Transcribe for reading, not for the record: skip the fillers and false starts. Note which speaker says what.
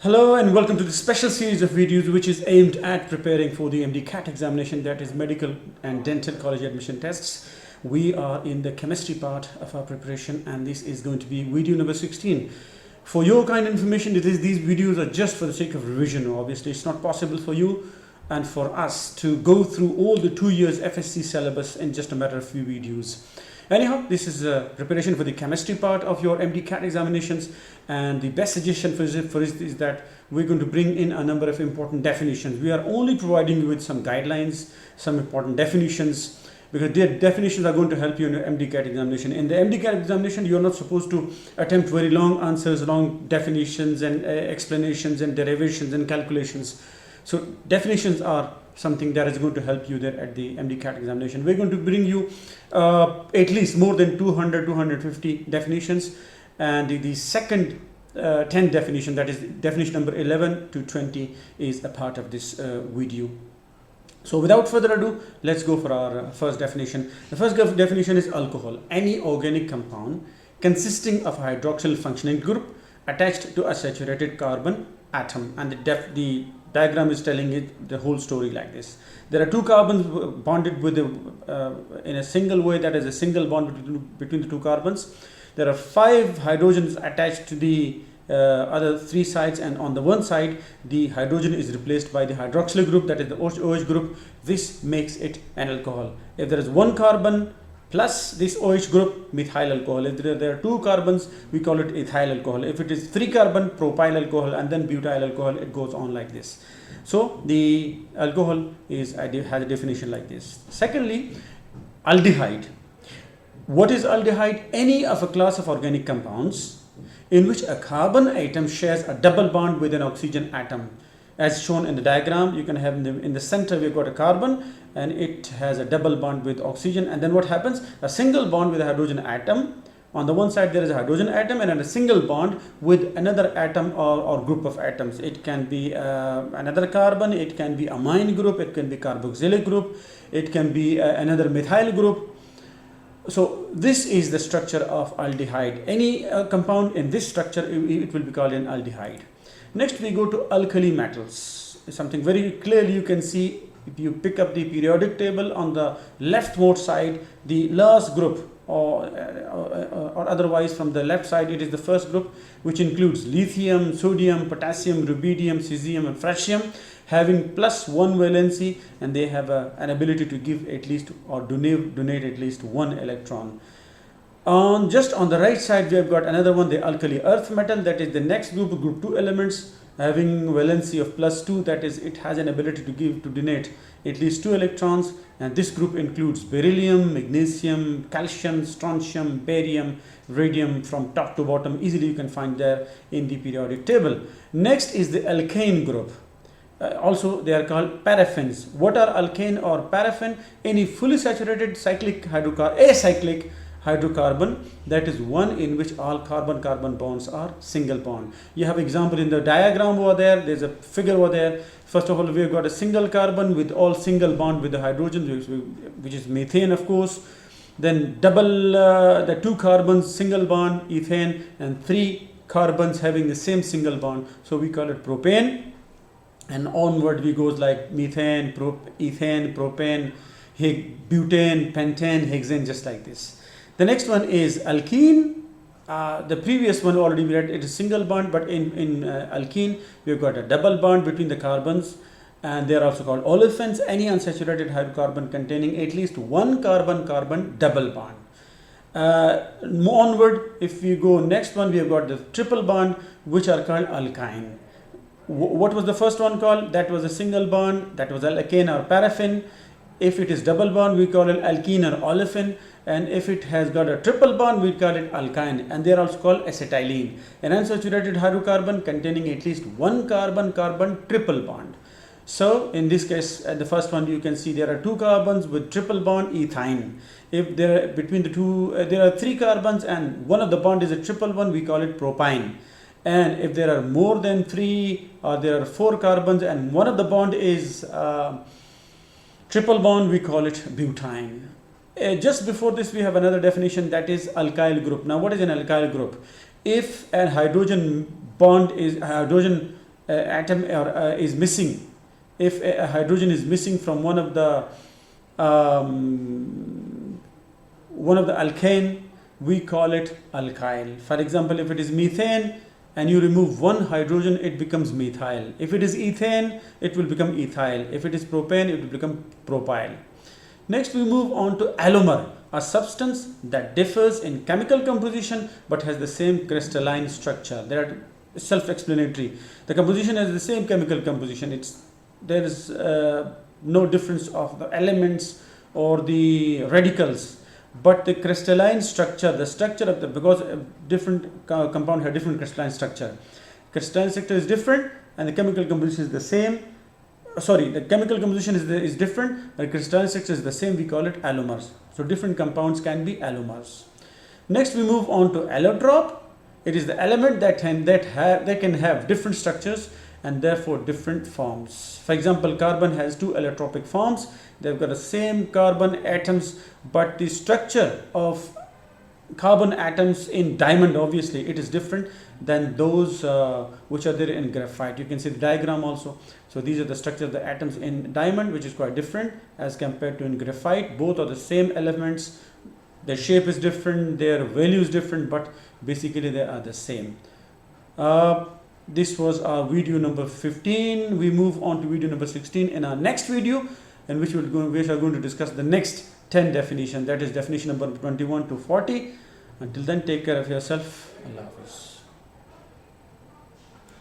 Speaker 1: Hello and welcome to the special series of videos which is aimed at preparing for the MDCAT examination, that is medical and dental college admission tests. We are in the chemistry part of our preparation and this is going to be video number 16. For your kind of information, these videos are just for the sake of revision. Obviously it's not possible for you and for us to go through all the 2 years FSC syllabus in just a matter of few videos. Anyhow, this is a preparation for the chemistry part of your MDCAT examinations, and the best suggestion for it is that we're going to bring in a number of important definitions. We are only providing you with some guidelines, some important definitions, because the definitions are going to help you in your MDCAT examination. In the MDCAT examination, you're not supposed to attempt very long answers, long definitions and explanations and derivations and calculations. So definitions are something that is going to help you there at the MDCAT examination. We're going to bring you at least more than 250 definitions, and the second 10 definition, that is definition number 11 to 20, is a part of this video. So without further ado, let's go for our first definition. The first definition is alcohol: any organic compound consisting of a hydroxyl functioning group attached to a saturated carbon atom. And the diagram is telling it the whole story like this. There are two carbons bonded with in a single way, that is a single bond between the two carbons. There are 5 hydrogens attached to the other 3 sides, and on the one side the hydrogen is replaced by the hydroxyl group, that is the OH group. This makes it an alcohol. If there is 1 carbon plus this OH group, methyl alcohol. If there are 2 carbons, we call it ethyl alcohol. If it is 3 carbon, propyl alcohol, and then butyl alcohol, it goes on like this. So the alcohol has a definition like this. Secondly, aldehyde. What is aldehyde? Any of a class of organic compounds in which a carbon atom shares a double bond with an oxygen atom. As shown in the diagram, you can have in the center we've got a carbon and it has a double bond with oxygen, and then what happens? A single bond with a hydrogen atom. On the one side there is a hydrogen atom and a single bond with another atom or group of atoms. It can be another carbon, it can be amine group, it can be carboxylic group, it can be another methyl group. So this is the structure of aldehyde. Any compound in this structure, it will be called an aldehyde. Next we go to alkali metals. Something very clearly you can see if you pick up the periodic table on the leftmost side, the last group or otherwise from the left side, it is the first group, which includes lithium, sodium, potassium, rubidium, cesium and francium, having +1 valency, and they have an ability to give at least or donate at least 1 electron. Just on the right side we have got another one, the alkali earth metal, that is the next group 2 elements having valency of +2, that is it has an ability to donate at least 2 electrons, and this group includes beryllium, magnesium, calcium, strontium, barium, radium, from top to bottom. Easily you can find there in the periodic table. Next is the alkane group. Also they are called paraffins. What are alkane or paraffin? Any fully saturated acyclic hydrocarbon, that is one in which all carbon-carbon bonds are single bond. You have example in the diagram over there. There's a figure over there. First of all, we've got a single carbon with all single bond with the hydrogen, which is methane, of course. Then double the 2 carbons single bond, ethane, and 3 carbons having the same single bond, so we call it propane. And onward we goes like methane, ethane, propane, butane, pentane, hexane, just like this. The next one is alkene. The previous one already we read, it is single bond, but in alkene we've got a double bond between the carbons, and they are also called olefins. Any unsaturated hydrocarbon containing at least 1 carbon-carbon double bond. Onward, if we go next one, we have got the triple bond, which are called alkyne. What was the first one called? That was a single bond, that was alkane or paraffin. If it is double bond, we call it alkene or olefin, and if it has got a triple bond, we call it alkyne, and they are also called acetylene. An unsaturated hydrocarbon containing at least 1 carbon-carbon triple bond. So in this case, the first one, you can see there are 2 carbons with triple bond, ethyne. If there are between the two, there are 3 carbons and one of the bond is a triple one, we call it propyne. And if there are more than 3 or there are 4 carbons and one of the bond is triple bond, we call it butane. Just before this we have another definition, that is alkyl group. Now what is an alkyl group? If a hydrogen atom is missing, if a hydrogen is missing from one of the alkane, we call it alkyl. For example, if it is methane and you remove one hydrogen, it becomes methyl. If it is ethane, it will become ethyl. If it is propane, it will become propyl. Next, we move on to allomer, a substance that differs in chemical composition but has the same crystalline structure. They are self-explanatory. The composition has the same chemical composition. There is no difference of the elements or the radicals, but the crystalline structure, the structure of because different compound have different crystalline structure. Crystalline structure is different and the chemical composition is the same. The chemical composition is different, but crystalline structure is the same. We call it allomers. So different compounds can be allomers. Next, we move on to allotrope. It is the element that can have different structures and therefore different forms. For example, carbon has two allotropic forms. They've got the same carbon atoms, but the structure of carbon atoms in diamond, obviously it is different than those which are there in graphite. You can see the diagram also. So these are the structure of the atoms in diamond, which is quite different as compared to in graphite. Both are the same elements. Their shape is different, their value is different, but basically they are the same. This was our video number 15. We move on to video number 16 in our next video, in which we are going to discuss the next 10 definition, that is definition number 21 to 40. Until then, take care of yourself. Allah Hafiz.